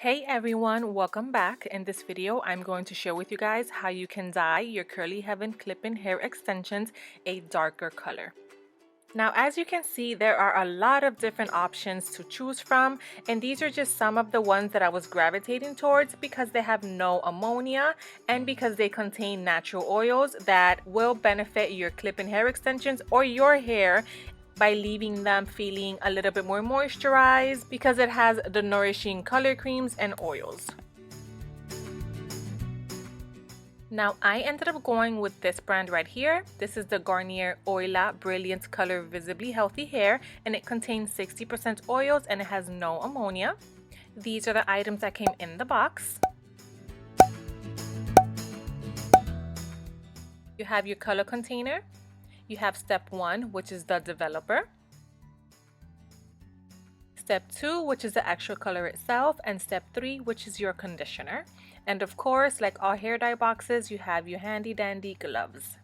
Hey everyone, welcome back. In this video, I'm going to share with you guys how you can dye your Curly Heaven clip-in hair extensions a darker color. Now, as you can see, there are a lot of different options to choose from, and these are just some of the ones that I was gravitating towards because they have no ammonia and because they contain natural oils that will benefit your clip-in hair extensions or your hair by leaving them feeling a little bit more moisturized because it has the nourishing color creams and oils. Now I ended up going with this brand right here. This is the Garnier Oila Brilliant Color Visibly Healthy Hair, and it contains 60% oils and it has no ammonia. These are the items that came in the box. You have your color container. You have step 1, which is the developer. Step 2, which is the actual color itself, and step 3, which is your conditioner. And of course, like all hair dye boxes, you have your handy dandy gloves.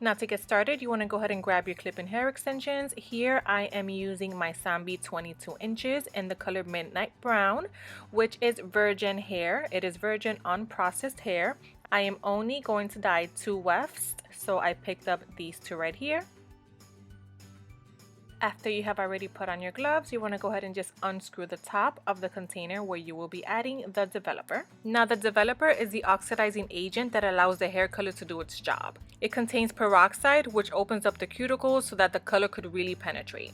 Now to get started, you want to go ahead and grab your clip-in hair extensions. Here I am using my SAMBI 22 inches in the color Midnight Brown, which is virgin hair. It is virgin unprocessed hair. I am only going to dye 2 wefts, so I picked up these 2 right here. After you have already put on your gloves, you want to go ahead and just unscrew the top of the container where you will be adding the developer. Now the developer is the oxidizing agent that allows the hair color to do its job. It contains peroxide, which opens up the cuticles so that the color could really penetrate.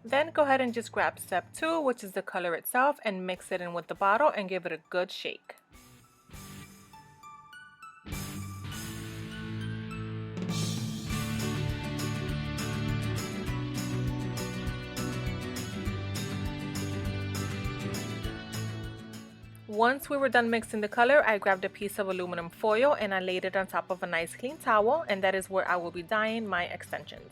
Then go ahead and just grab step 2, which is the color itself, and mix it in with the bottle and give it a good shake. Once we were done mixing the color, I grabbed a piece of aluminum foil and I laid it on top of a nice clean towel, and that is where I will be dyeing my extensions.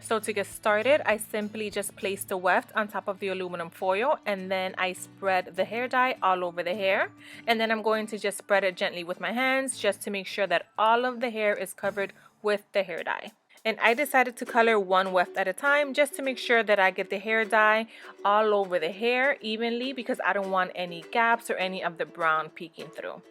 So to get started, I simply just place the weft on top of the aluminum foil, and then I spread the hair dye all over the hair. And then I'm going to just spread it gently with my hands just to make sure that all of the hair is covered with the hair dye. And I decided to color 1 weft at a time just to make sure that I get the hair dye all over the hair evenly because I don't want any gaps or any of the brown peeking through.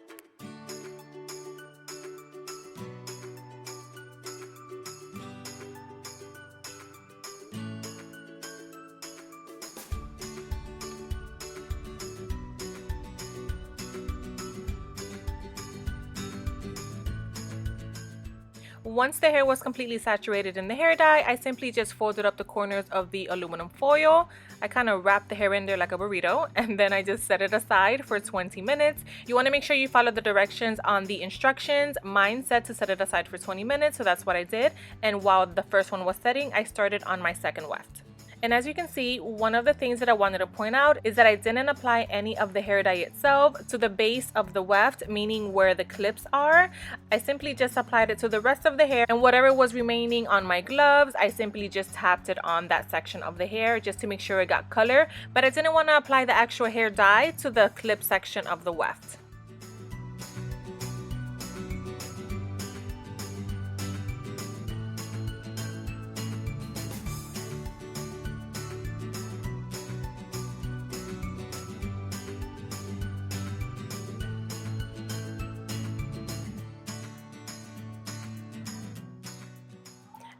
Once the hair was completely saturated in the hair dye, I simply just folded up the corners of the aluminum foil. I kind of wrapped the hair in there like a burrito, and then I just set it aside for 20 minutes. You want to make sure you follow the directions on the instructions. Mine said to set it aside for 20 minutes, so that's what I did. And while the first one was setting, I started on my second weft. And as you can see, one of the things that I wanted to point out is that I didn't apply any of the hair dye itself to the base of the weft, meaning where the clips are. I simply just applied it to the rest of the hair, and whatever was remaining on my gloves, I simply just tapped it on that section of the hair just to make sure it got color. But I didn't want to apply the actual hair dye to the clip section of the weft.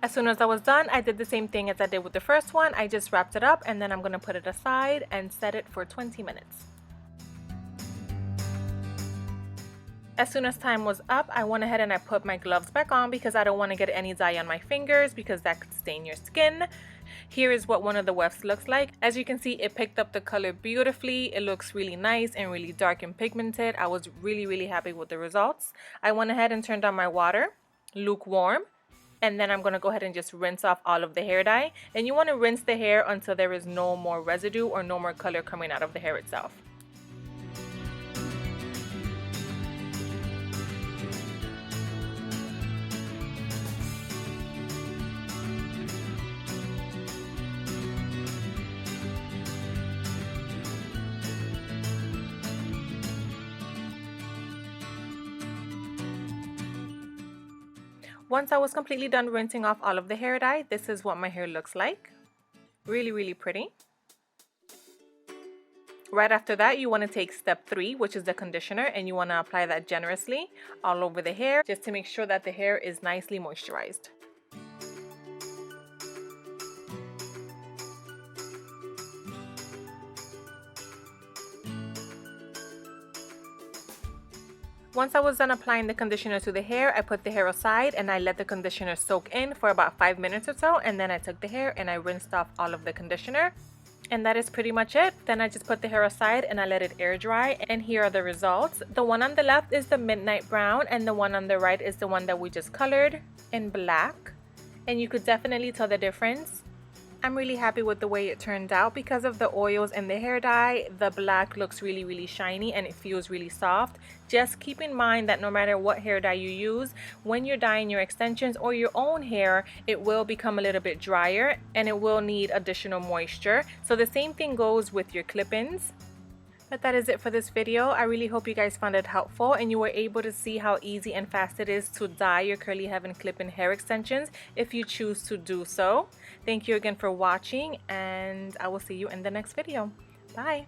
As soon as I was done, I did the same thing as I did with the first one. I just wrapped it up, and then I'm going to put it aside and set it for 20 minutes. As soon as time was up, I went ahead and I put my gloves back on because I don't want to get any dye on my fingers because that could stain your skin. Here is what one of the wefts looks like. As you can see, it picked up the color beautifully. It looks really nice and really dark and pigmented. I was really happy with the results. I went ahead and turned on my water, lukewarm. And then I'm going to go ahead and just rinse off all of the hair dye. And you want to rinse the hair until there is no more residue or no more color coming out of the hair itself. Once I was completely done rinsing off all of the hair dye, this is what my hair looks like. Really, really pretty. Right after that, you want to take step 3, which is the conditioner, and you want to apply that generously all over the hair just to make sure that the hair is nicely moisturized. Once I was done applying the conditioner to the hair, I put the hair aside and I let the conditioner soak in for about 5 minutes or so, and then I took the hair and I rinsed off all of the conditioner. And that is pretty much it. Then I just put the hair aside and I let it air dry, and here are the results. The one on the left is the midnight brown, and the one on the right is the one that we just colored in black, and you could definitely tell the difference. I'm really happy with the way it turned out. Because of the oils and the hair dye, the black looks really, really shiny and it feels really soft. Just keep in mind that no matter what hair dye you use, when you're dyeing your extensions or your own hair, it will become a little bit drier and it will need additional moisture. So the same thing goes with your clip-ins. But that is it for this video. I really hope you guys found it helpful and you were able to see how easy and fast it is to dye your curly heaven clip-in hair extensions if you choose to do so. Thank you again for watching, and I will see you in the next video. Bye!